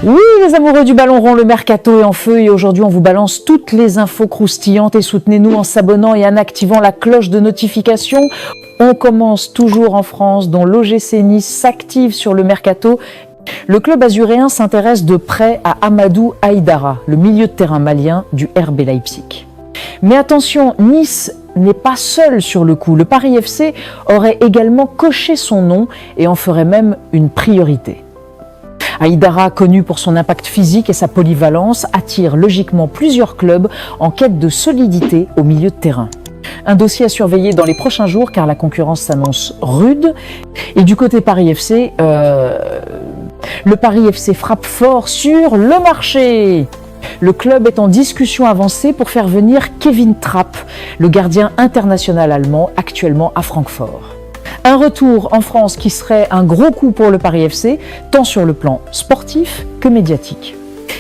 Oui, les amoureux du ballon rond, le mercato est en feu et aujourd'hui on vous balance toutes les infos croustillantes et soutenez-nous en s'abonnant et en activant la cloche de notification. On commence toujours en France, dont l'OGC Nice s'active sur le mercato. Le club azuréen s'intéresse de près à Amadou Haïdara, le milieu de terrain malien du RB Leipzig. Mais attention, Nice n'est pas seul sur le coup. Le Paris FC aurait également coché son nom et en ferait même une priorité. Haïdara, connu pour son impact physique et sa polyvalence, attire logiquement plusieurs clubs en quête de solidité au milieu de terrain. Un dossier à surveiller dans les prochains jours car la concurrence s'annonce rude. Et du côté Paris FC, le Paris FC frappe fort sur le marché. Le club est en discussion avancée pour faire venir Kevin Trapp, le gardien international allemand actuellement à Francfort. Un retour en France qui serait un gros coup pour le Paris FC, tant sur le plan sportif que médiatique.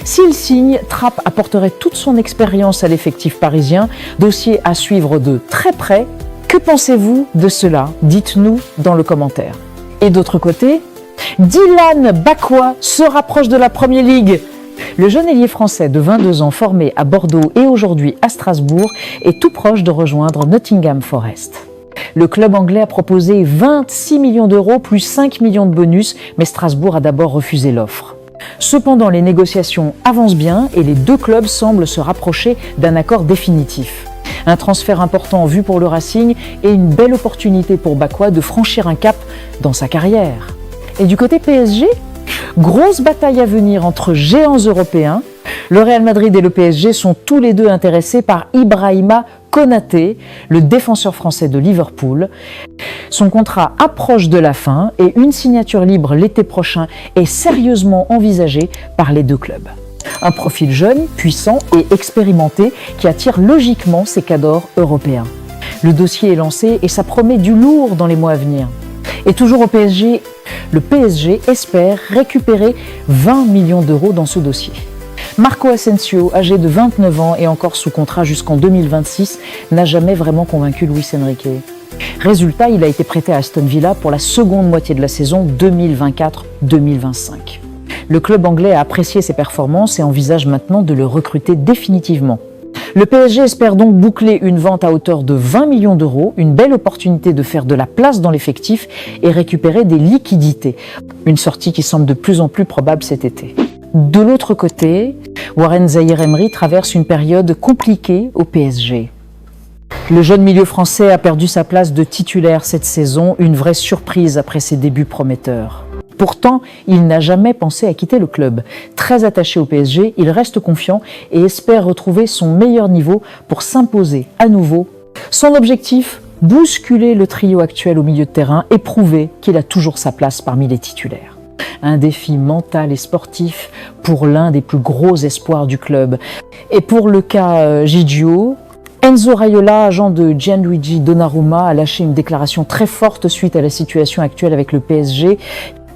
S'il signe, Trapp apporterait toute son expérience à l'effectif parisien, dossier à suivre de très près. Que pensez-vous de cela? Dites-nous dans le commentaire. Et d'autre côté, Dylan Bakwa se rapproche de la Premier League. Le jeune ailier français de 22 ans formé à Bordeaux et aujourd'hui à Strasbourg est tout proche de rejoindre Nottingham Forest. Le club anglais a proposé 26 millions d'euros plus 5 millions de bonus, mais Strasbourg a d'abord refusé l'offre. Cependant, les négociations avancent bien et les deux clubs semblent se rapprocher d'un accord définitif. Un transfert important vu pour le Racing et une belle opportunité pour Bakwa de franchir un cap dans sa carrière. Et du côté PSG, grosse bataille à venir entre géants européens. Le Real Madrid et le PSG sont tous les deux intéressés par Ibrahima Konaté, le défenseur français de Liverpool. Son contrat approche de la fin et une signature libre l'été prochain est sérieusement envisagée par les deux clubs. Un profil jeune, puissant et expérimenté qui attire logiquement ces cadors européens. Le dossier est lancé et ça promet du lourd dans les mois à venir. Et toujours au PSG, le PSG espère récupérer 20 millions d'euros dans ce dossier. Marco Asensio, âgé de 29 ans et encore sous contrat jusqu'en 2026, n'a jamais vraiment convaincu Luis Enrique. Résultat, il a été prêté à Aston Villa pour la seconde moitié de la saison 2024-2025. Le club anglais a apprécié ses performances et envisage maintenant de le recruter définitivement. Le PSG espère donc boucler une vente à hauteur de 20 millions d'euros, une belle opportunité de faire de la place dans l'effectif et récupérer des liquidités. Une sortie qui semble de plus en plus probable cet été. De l'autre côté, Warren Zaïre-Emery traverse une période compliquée au PSG. Le jeune milieu français a perdu sa place de titulaire cette saison, une vraie surprise après ses débuts prometteurs. Pourtant, il n'a jamais pensé à quitter le club. Très attaché au PSG, il reste confiant et espère retrouver son meilleur niveau pour s'imposer à nouveau. Son objectif, bousculer le trio actuel au milieu de terrain et prouver qu'il a toujours sa place parmi les titulaires. Un défi mental et sportif pour l'un des plus gros espoirs du club. Et pour le cas Gigio, Enzo Raiola, agent de Gianluigi Donnarumma, a lâché une déclaration très forte suite à la situation actuelle avec le PSG.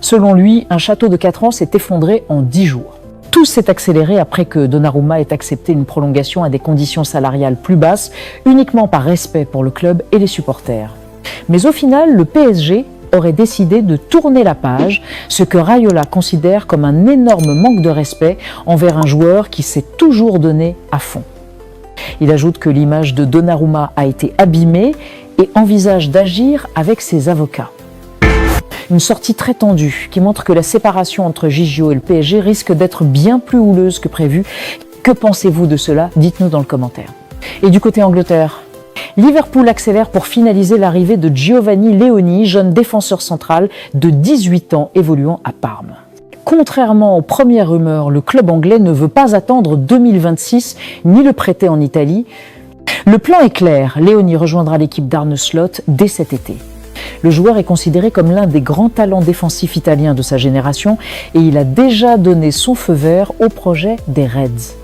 Selon lui, un château de 4 ans s'est effondré en 10 jours. Tout s'est accéléré après que Donnarumma ait accepté une prolongation à des conditions salariales plus basses, uniquement par respect pour le club et les supporters. Mais au final, le PSG aurait décidé de tourner la page, ce que Raiola considère comme un énorme manque de respect envers un joueur qui s'est toujours donné à fond. Il ajoute que l'image de Donnarumma a été abîmée et envisage d'agir avec ses avocats. Une sortie très tendue qui montre que la séparation entre Gigio et le PSG risque d'être bien plus houleuse que prévu. Que pensez-vous de cela? Dites-nous dans le commentaire. Et du côté Angleterre, Liverpool accélère pour finaliser l'arrivée de Giovanni Leoni, jeune défenseur central de 18 ans évoluant à Parme. Contrairement aux premières rumeurs, le club anglais ne veut pas attendre 2026 ni le prêter en Italie. Le plan est clair, Leoni rejoindra l'équipe d'Arne Slot dès cet été. Le joueur est considéré comme l'un des grands talents défensifs italiens de sa génération et il a déjà donné son feu vert au projet des Reds.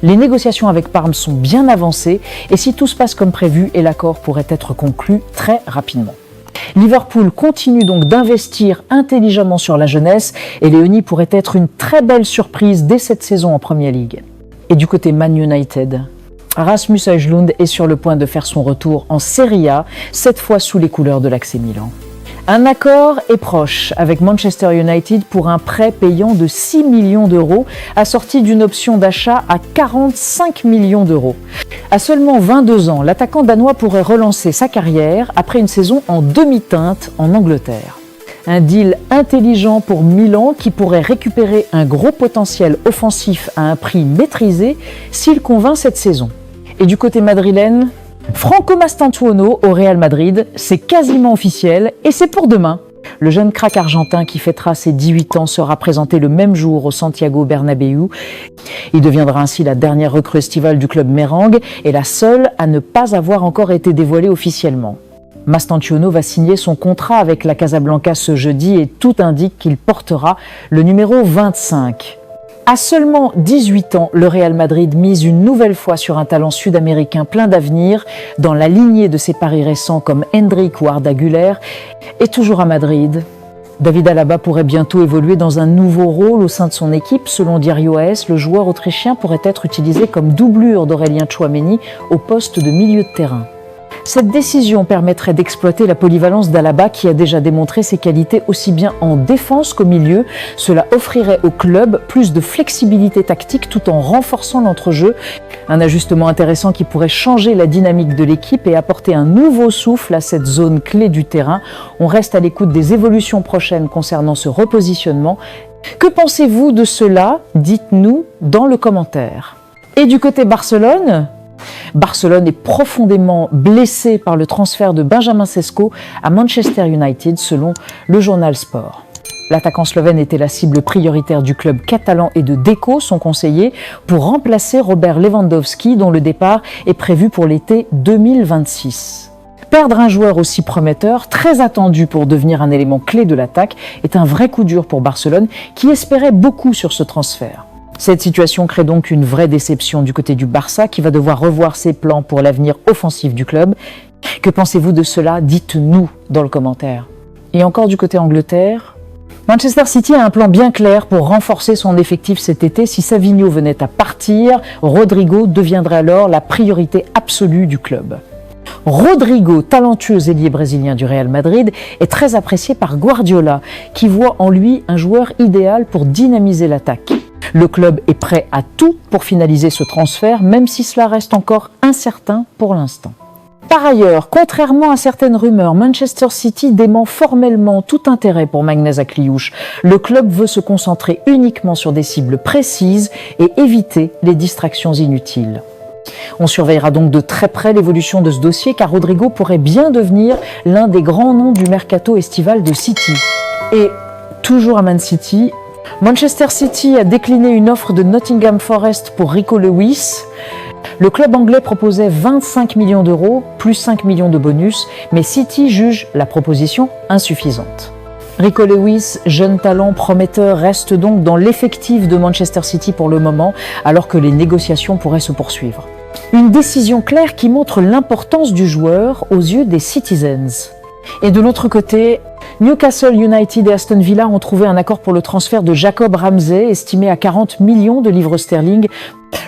Les négociations avec Parme sont bien avancées et si tout se passe comme prévu, l'accord pourrait être conclu très rapidement. Liverpool continue donc d'investir intelligemment sur la jeunesse et Leoni pourrait être une très belle surprise dès cette saison en Premier League. Et du côté Man United, Rasmus Højlund est sur le point de faire son retour en Serie A, cette fois sous les couleurs de l'AC Milan. Un accord est proche avec Manchester United pour un prêt payant de 6 millions d'euros, assorti d'une option d'achat à 45 millions d'euros. À seulement 22 ans, l'attaquant danois pourrait relancer sa carrière après une saison en demi-teinte en Angleterre. Un deal intelligent pour Milan qui pourrait récupérer un gros potentiel offensif à un prix maîtrisé s'il convainc cette saison. Et du côté madrilène, Franco Mastantuono au Real Madrid, c'est quasiment officiel et c'est pour demain. Le jeune crack argentin qui fêtera ses 18 ans sera présenté le même jour au Santiago Bernabéu. Il deviendra ainsi la dernière recrue estivale du club merengue et la seule à ne pas avoir encore été dévoilée officiellement. Mastantuono va signer son contrat avec la Casablanca ce jeudi et tout indique qu'il portera le numéro 25. À seulement 18 ans, le Real Madrid mise une nouvelle fois sur un talent sud-américain plein d'avenir, dans la lignée de ses paris récents comme Hendrick ou Arda Güler. Et toujours à Madrid, David Alaba pourrait bientôt évoluer dans un nouveau rôle au sein de son équipe. Selon Diario AS, le joueur autrichien pourrait être utilisé comme doublure d'Aurélien Tchouaméni au poste de milieu de terrain. Cette décision permettrait d'exploiter la polyvalence d'Alaba qui a déjà démontré ses qualités aussi bien en défense qu'au milieu. Cela offrirait au club plus de flexibilité tactique tout en renforçant l'entrejeu. Un ajustement intéressant qui pourrait changer la dynamique de l'équipe et apporter un nouveau souffle à cette zone clé du terrain. On reste à l'écoute des évolutions prochaines concernant ce repositionnement. Que pensez-vous de cela? Dites-nous dans le commentaire. Et du côté Barcelone est profondément blessé par le transfert de Benjamin Sesko à Manchester United selon le journal Sport. L'attaquant slovène était la cible prioritaire du club catalan et de Deco, son conseiller, pour remplacer Robert Lewandowski dont le départ est prévu pour l'été 2026. Perdre un joueur aussi prometteur, très attendu pour devenir un élément clé de l'attaque, est un vrai coup dur pour Barcelone qui espérait beaucoup sur ce transfert. Cette situation crée donc une vraie déception du côté du Barça qui va devoir revoir ses plans pour l'avenir offensif du club. Que pensez-vous de cela? Dites-nous dans le commentaire. Et encore du côté Angleterre, Manchester City a un plan bien clair pour renforcer son effectif cet été. Si Savinho venait à partir, Rodrigo deviendrait alors la priorité absolue du club. Rodrigo, talentueux ailier brésilien du Real Madrid, est très apprécié par Guardiola, qui voit en lui un joueur idéal pour dynamiser l'attaque. Le club est prêt à tout pour finaliser ce transfert, même si cela reste encore incertain pour l'instant. Par ailleurs, contrairement à certaines rumeurs, Manchester City dément formellement tout intérêt pour Magnez Akliouche. Le club veut se concentrer uniquement sur des cibles précises et éviter les distractions inutiles. On surveillera donc de très près l'évolution de ce dossier car Rodrigo pourrait bien devenir l'un des grands noms du mercato estival de City. Et toujours à Man City, Manchester City a décliné une offre de Nottingham Forest pour Rico Lewis. Le club anglais proposait 25 millions d'euros, plus 5 millions de bonus, mais City juge la proposition insuffisante. Rico Lewis, jeune talent prometteur, reste donc dans l'effectif de Manchester City pour le moment, alors que les négociations pourraient se poursuivre. Une décision claire qui montre l'importance du joueur aux yeux des Citizens. Et de l'autre côté, Newcastle United et Aston Villa ont trouvé un accord pour le transfert de Jacob Ramsey, estimé à 40 millions de livres sterling.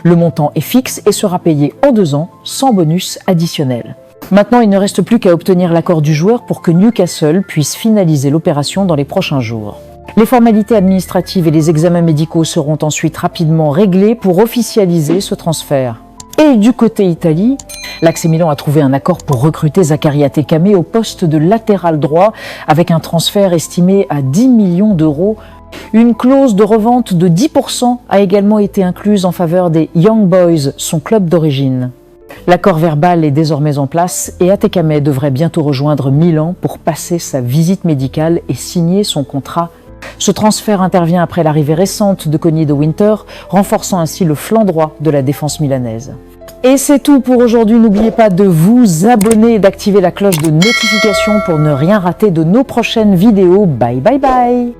Le montant est fixe et sera payé en 2 ans, sans bonus additionnel. Maintenant, il ne reste plus qu'à obtenir l'accord du joueur pour que Newcastle puisse finaliser l'opération dans les prochains jours. Les formalités administratives et les examens médicaux seront ensuite rapidement réglés pour officialiser ce transfert. Et du côté Italie, l'AC Milan a trouvé un accord pour recruter Zakaria Tekame au poste de latéral droit avec un transfert estimé à 10 millions d'euros. Une clause de revente de 10% a également été incluse en faveur des Young Boys, son club d'origine. L'accord verbal est désormais en place et Tekame devrait bientôt rejoindre Milan pour passer sa visite médicale et signer son contrat. Ce transfert intervient après l'arrivée récente de Cogni de Winter, renforçant ainsi le flanc droit de la défense milanaise. Et c'est tout pour aujourd'hui. N'oubliez pas de vous abonner et d'activer la cloche de notification pour ne rien rater de nos prochaines vidéos. Bye bye bye!